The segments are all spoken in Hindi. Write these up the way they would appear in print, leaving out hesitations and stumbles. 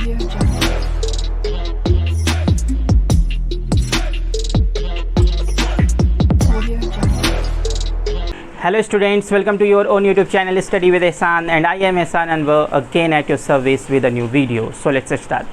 Hello students, welcome to your own YouTube channel Study with Ehsan, and I am Ehsan Anwar again at your service with a new video. So let's start.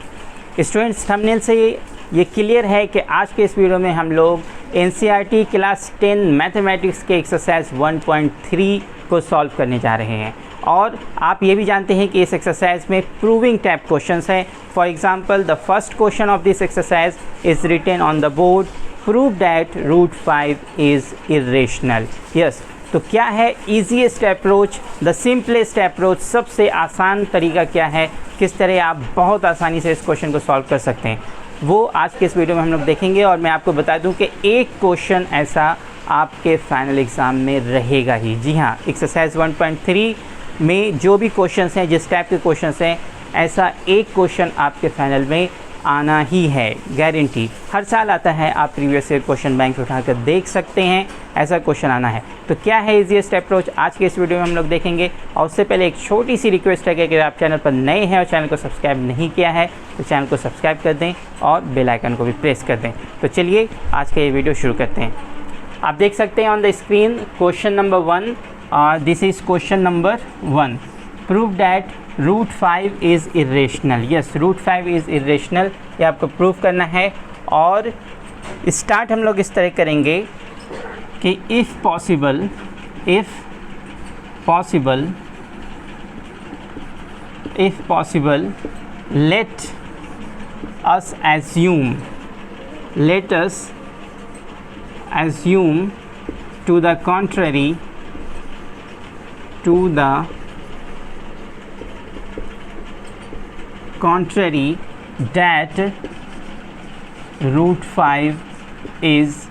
Students, thumbnail से ये क्लियर है कि आज के इस वीडियो में हम लोग NCERT क्लास 10 मैथमेटिक्स के एक्सरसाइज 1.3 को सॉल्व करने जा रहे हैं। और आप ये भी जानते हैं कि इस एक्सरसाइज में प्रूविंग टाइप क्वेश्चंस हैं। For example, the first question of this exercise is written on the board, prove that √5 is irrational. Yes, तो क्या है easiest approach, the simplest approach, सबसे आसान तरीका क्या है, किस तरह आप बहुत आसानी से इस क्वेश्चन को सॉल्व कर सकते हैं, वो आज के इस वीडियो में हम लोग देखेंगे। और मैं आपको बता दूं कि एक क्वेश्चन ऐसा आपके फाइनल एग्ज़ाम में रहेगा ही। जी हाँ, एक्सरसाइज 1.3 में जो भी क्वेश्चंस हैं, जिस टाइप के क्वेश्चंस हैं, ऐसा एक क्वेश्चन आपके फाइनल में आना ही है, गारंटी। हर साल आता है, आप प्रीवियस ईयर क्वेश्चन बैंक उठाकर देख सकते हैं, ऐसा क्वेश्चन आना है। तो क्या है इजीएस्ट अप्रोच, आज के इस वीडियो में हम लोग देखेंगे। और उससे पहले एक छोटी सी रिक्वेस्ट है कि अगर आप चैनल पर नए हैं और चैनल को सब्सक्राइब नहीं किया है तो चैनल को सब्सक्राइब कर दें और बेल आइकन को भी प्रेस कर दें। तो चलिए आज का ये वीडियो शुरू करते हैं। आप देख सकते हैं on the screen question number 1, this is question number 1, prove that √5 is irrational. Yes, √5 is irrational, ये आपको प्रूव करना है। और स्टार्ट हम लोग इस तरह करेंगे कि if possible let us assume to the contrary that √5 is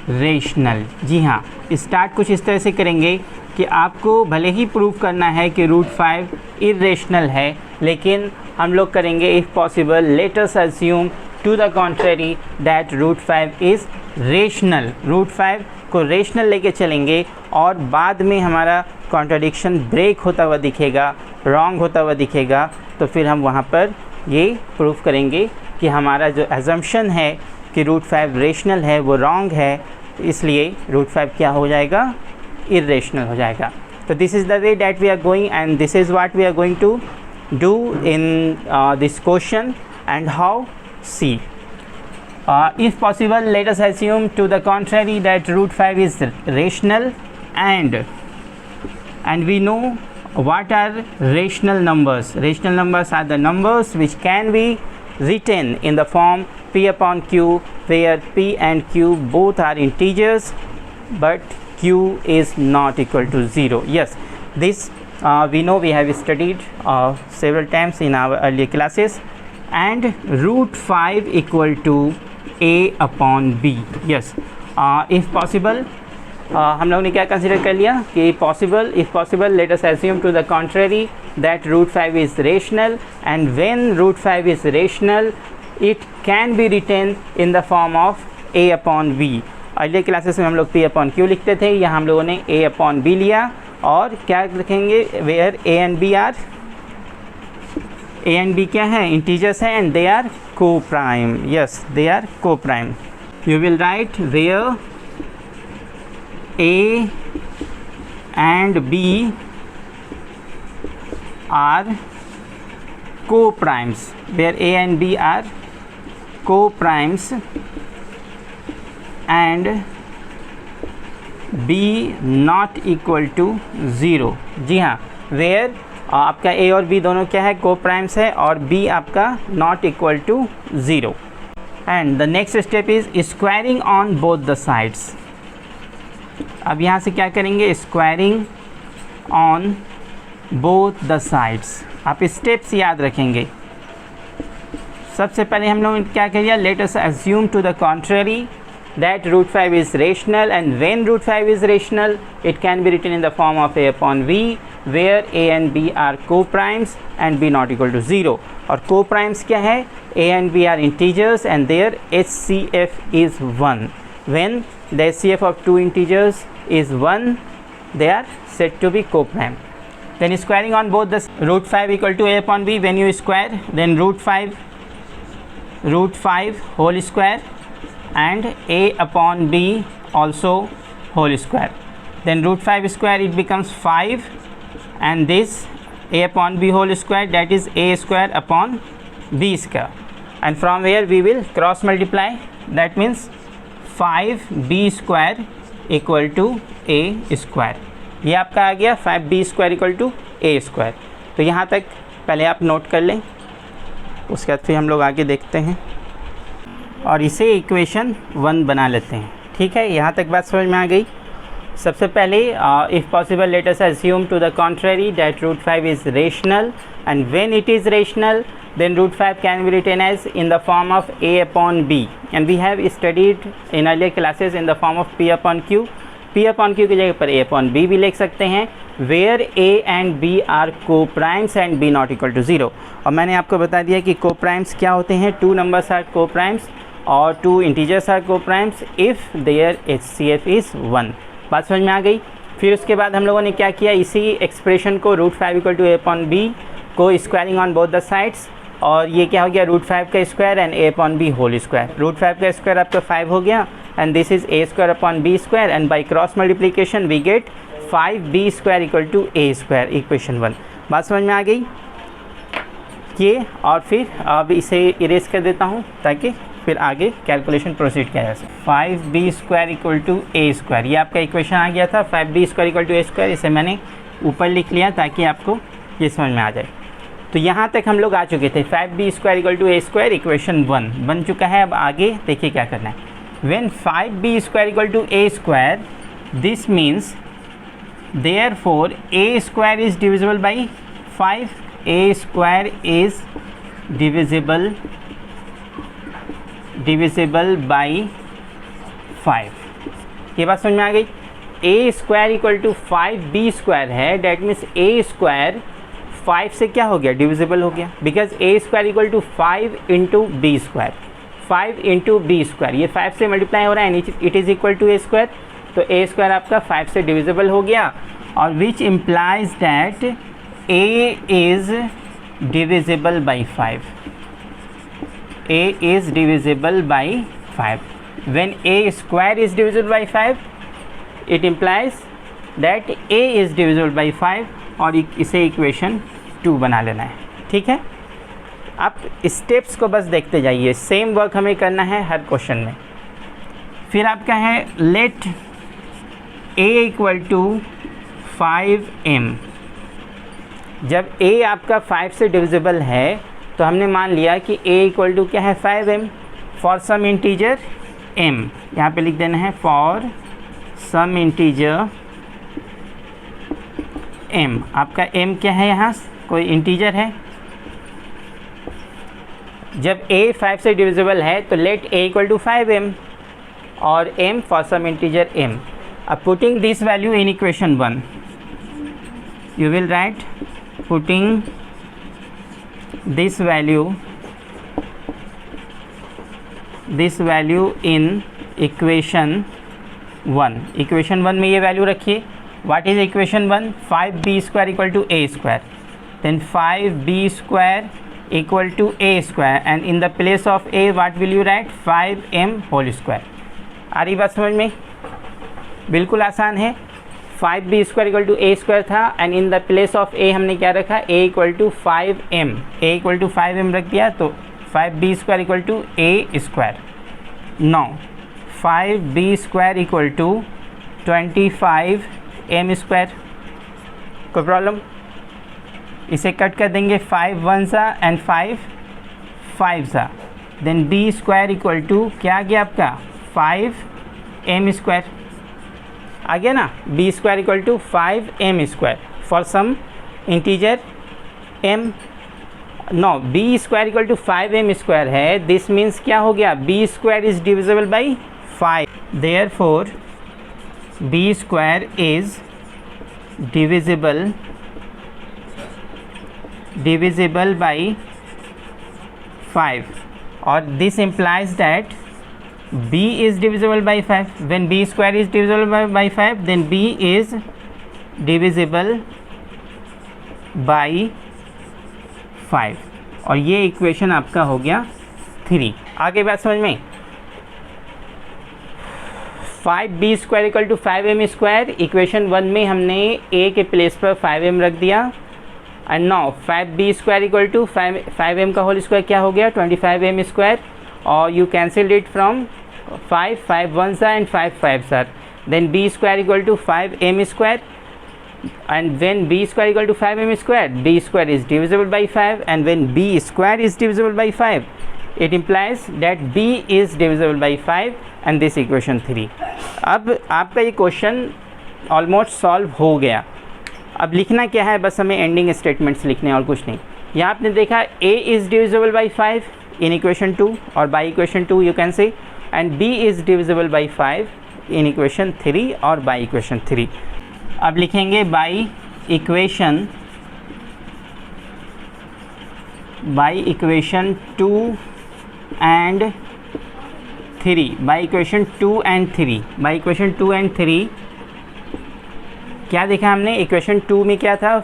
rational. जी हाँ, स्टार्ट कुछ इस तरह से करेंगे कि आपको भले ही प्रूव करना है कि √5 इरेशनल है, लेकिन हम लोग करेंगे if possible let us assume to the contrary that √5 is rational. √5 को रेशनल लेके चलेंगे और बाद में हमारा कॉन्ट्रडिक्शन ब्रेक होता हुआ दिखेगा, रॉन्ग होता हुआ दिखेगा, तो फिर हम वहाँ पर ये प्रूव करेंगे कि हमारा जो एजम्पशन है कि √5 रेशनल है वो रॉन्ग है, इसलिए √5 क्या हो जाएगा, इरेशनल हो जाएगा। तो this is the way that we are going and this is what we are going to do in this question and how see. If possible, let us assume to the contrary that √5 is rational, and we know what are rational numbers. Rational numbers are the numbers which can be written in the form P upon Q, where P and Q both are integers but Q is not equal to 0. Yes, this we know, we have studied several times in our earlier classes. And √5 equal to A upon B. Yes, if possible, हम लोग ने क्या कंसिडर कर लिया कि possible, if possible let us assume to the contrary that √5 is rational, and when √5 is rational it can be written in the form of A upon B. अगले क्लासेस में हम लोग P upon Q लिखते थे, यहाँ हम लोगों ने A upon B लिया। और क्या लिखेंगे, वेयर A and B क्या है, इंटीजर्स हैं, and they are co-prime. Yes, they are co-prime. You will write where A and B are co-primes, where A and B are co-primes and B not equal to 0. जी हाँ, where आपका A और B दोनों क्या है, को प्राइम्स है, और B आपका not equal to 0। And the next step is squaring on both the sides. अब यहाँ से क्या करेंगे, squaring on both the sides. आप स्टेप्स याद रखेंगे। सबसे पहले हम लोग क्या करिए, let us assume to the contrary that √5 is rational, and when √5 is rational it can be written in the form of A upon V, where A and B are co-primes and B not equal to 0. और co-primes क्या है, A and B are integers and their HCF is 1. When the HCF of two integers is 1, they are said to be co-prime. then squaring on both the root 5 equal to a upon b. When you square, then root 5 whole square and a upon b also whole square. Then root 5 square, it becomes 5, and this a upon b whole square, that is a square upon b square. And from here we will cross multiply, that means 5b square equal to a square. ये आपका आ गया 5b square equal to a square. तो यहाँ तक पहले आप नोट कर लें, उसके बाद फिर हम लोग आगे देखते हैं और इसे इक्वेशन 1 बना लेते हैं. ठीक है, यहाँ तक बात समझ में आ गई. सबसे पहले if possible let us assume to the contrary that root 5 is rational, and when it is rational then root 5 can be written as in the form of a upon b, and we have studied in earlier classes in the form of p upon q. p upon q की जगह पर a upon b भी लिख सकते हैं, where a and b are co-primes and b not equal to 0. और मैंने आपको बता दिया कि co-primes क्या होते हैं. 2 numbers are co-primes और 2 integers are co-primes if their HCF is 1. बात समझ में आ गई. फिर उसके बाद हम लोगों ने क्या किया, इसी एक्सप्रेशन को root 5 equal to a upon b को squaring on both the sides, और ये क्या हो गया, रूट 5 का square and a upon b whole square. Root 5 का स्क्वायर आपका 5 हो गया, and this is a square upon b square, and by cross multiplication we get 5b square equal to a square, equation 1. बात समझ में आ गई ये. और फिर अब इसे इरेज कर देता हूँ ताकि फिर आगे कैलकुलेशन प्रोसीड किया जा सके. 5b square equal to a square, ये आपका इक्वेशन आ गया था. 5b square equal to a square, इसे मैंने ऊपर लिख लिया ताकि आपको ये समझ में आ जाए. तो यहाँ तक हम लोग आ चुके थे. 5b square equal to a square, equation 1 बन चुका है. अब आगे देखिए क्या करना है. When 5b square equal to a square, this means therefore a square is divisible by 5. a square is divisible by 5. ये बात समझ में आ गई. a square equal to 5b square है, डैट मीन्स a स्क्वायर 5 से क्या हो गया, डिविजिबल हो गया, because a square equal to 5 into B square. 5 into B square, ये 5 से मल्टीप्लाई हो रहा है, it is equal to a square. तो a स्क्वायर आपका 5 से डिविजिबल हो गया, और which implies that a is divisible by 5. a is divisible by 5. When a square is divisible by 5, it implies that a is divisible by 5, और इसे इक्वेशन 2 बना लेना है. ठीक है, आप स्टेप्स को बस देखते जाइए, सेम वर्क हमें करना है हर क्वेश्चन में. फिर आपका है late a equal to 5m. जब a आपका 5 से डिविजिबल है तो हमने मान लिया कि a इक्वल टू क्या है, 5m. For some integer m, यहाँ पे लिख देना है फॉर सम इंटीजर m. आपका m क्या है, यहाँ कोई इंटीजर है. जब a 5 से डिविजिबल है तो late a equal to 5m और m for some integer m. अब putting this value in equation 1, you will write putting this value in equation 1. Equation 1 में ये वैल्यू रखिए. What is equation 1? 5b square equal to a square. Then 5b square equal to a square, and in the place of a what will you write? 5m whole square. आ रही बात समझ में? बिल्कुल आसान है. 5b square equal to a square था, and in the place of a हमने क्या रखा, a equal to 5m. a equal to 5m रख दिया, तो 5b square equal to a square. Now 5b square equal to 25 m square. कोई प्रॉब्लम? इसे कट कर देंगे, 5 1 सा एंड 5 5 सा. Then b square equal to क्या आ गया आपका, 5m स्क्वायर आ गया ना. b square equal to 5m square for some integer m. No, b square equal to 5m square है, दिस मीन्स क्या हो गया, b square is divisible by 5. Therefore b square is divisible by 5, or this implies that b is divisible by 5. When b square is divisible by 5, then b is divisible by 5 और ये इक्वेशन आपका हो गया 3। आगे बात समझ में, 5b square equal to 5m square, equation 1 में हमने a के प्लेस पर 5m रख दिया and now 5b square equal to 5m का होल स्क्वायर क्या हो गया 25m स्क्वायर, और you cancelled it from 5 1s and 5 5s, then b square equal to 5m square, and when b square equal to 5m square, b square is divisible by 5, and when b square is divisible by 5, it implies that b is divisible by 5 and this equation 3। अब आपका ये क्वेश्चन ऑलमोस्ट सॉल्व हो गया। अब लिखना क्या है, बस हमें एंडिंग स्टेटमेंट्स लिखने और कुछ नहीं। यहाँ आपने देखा a is divisible by 5 in equation 2 और by equation 2 you can say, and b is divisible by 5 in equation 3 और by equation 3। अब लिखेंगे by equation 2 and 3, by equation 2 and 3, by equation 2 and 3 क्या देखा हमने, इक्वेशन 2 में क्या था,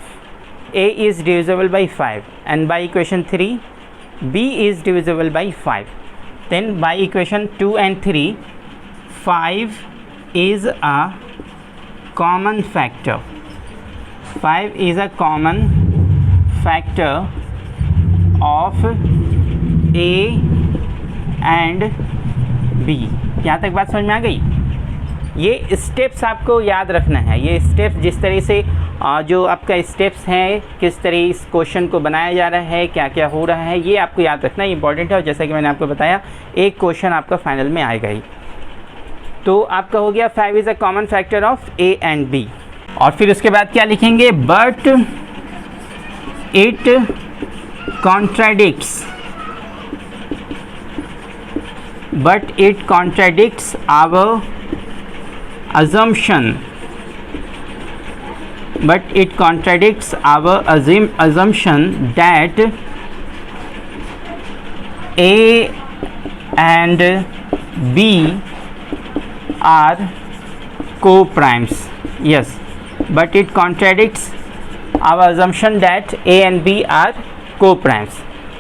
a is divisible by 5 and by equation 3 b is divisible by 5, then by equation 2 and 3 5 is a common factor, 5 is a common factor of a and b। यहाँ तक बात समझ में आ गई। ये स्टेप्स आपको याद रखना है, ये स्टेप्स जिस तरह से जो आपका स्टेप्स हैं, किस तरह इस क्वेश्चन को बनाया जा रहा है, क्या क्या हो रहा है, ये आपको याद रखना इंपॉर्टेंट है। और जैसा कि मैंने आपको बताया एक क्वेश्चन आपका फाइनल में आएगा ही। तो आपका हो गया 5 is a common factor of a and b, और फिर उसके बाद क्या लिखेंगे, but it contradicts our assumption that a and b are co-primes, yes, but it contradicts our assumption that a and b are co-primes।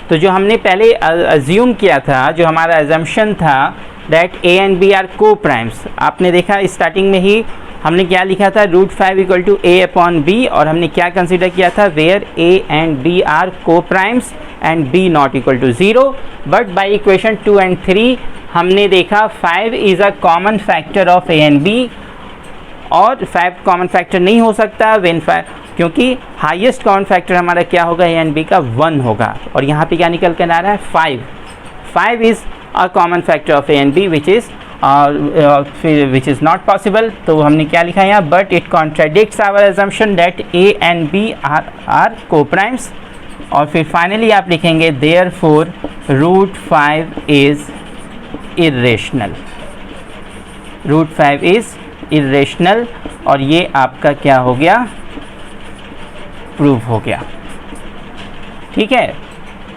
तो जो हमने पहले अज्यूम किया था, जो हमारा assumption था that a and b are co-primes, आपने देखा स्टार्टिंग में ही हमने क्या लिखा था, √5 equal to a upon b, और हमने क्या कंसिडर किया था, where a and b are co-primes and b not equal to 0। But by equation 2 and 3 हमने देखा 5 is a common factor of a and b, और 5 कॉमन फैक्टर नहीं हो सकता व्हेन 5, क्योंकि हाईएस्ट कॉमन फैक्टर हमारा क्या होगा, a एंड b का 1 होगा, और यहाँ पे क्या निकल कर आ रहा है 5 is a common factor of a and b which is not possible. तो हमने क्या लिखा है यहाँ, but it contradicts our assumption that a and b are coprimes, और फिर फाइनली आप लिखेंगे therefore √5 is irrational, √5 is irrational, और ये आपका क्या हो गया, प्रूव हो गया। ठीक है,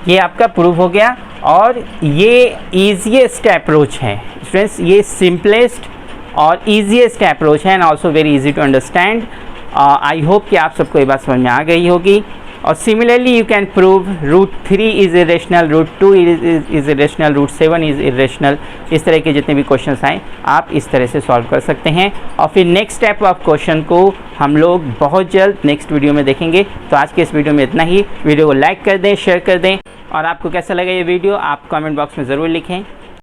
ये आपका प्रूव हो गया, और ये ईजीएस्ट अप्रोच है स्टूडेंट्स, ये सिंपलेस्ट और ईजीएस्ट अप्रोच है and also very easy to understand. I hope कि आप सबको ये बात समझ में आ गई होगी। और similarly you can prove √3 is irrational, √2 is irrational, √7 is irrational. इस तरह के जितने भी क्वेश्चंस आए आप इस तरह से सॉल्व कर सकते हैं, और फिर नेक्स्ट स्टेप ऑफ क्वेश्चन को हम लोग बहुत जल्द नेक्स्ट वीडियो में देखेंगे। तो आज के इस वीडियो में इतना ही। वीडियो को लाइक कर दें, शेयर कर दें, और आपको कैसा लगा ये वीडियो आप कमेंट बॉक्स में ज़रूर लिखें।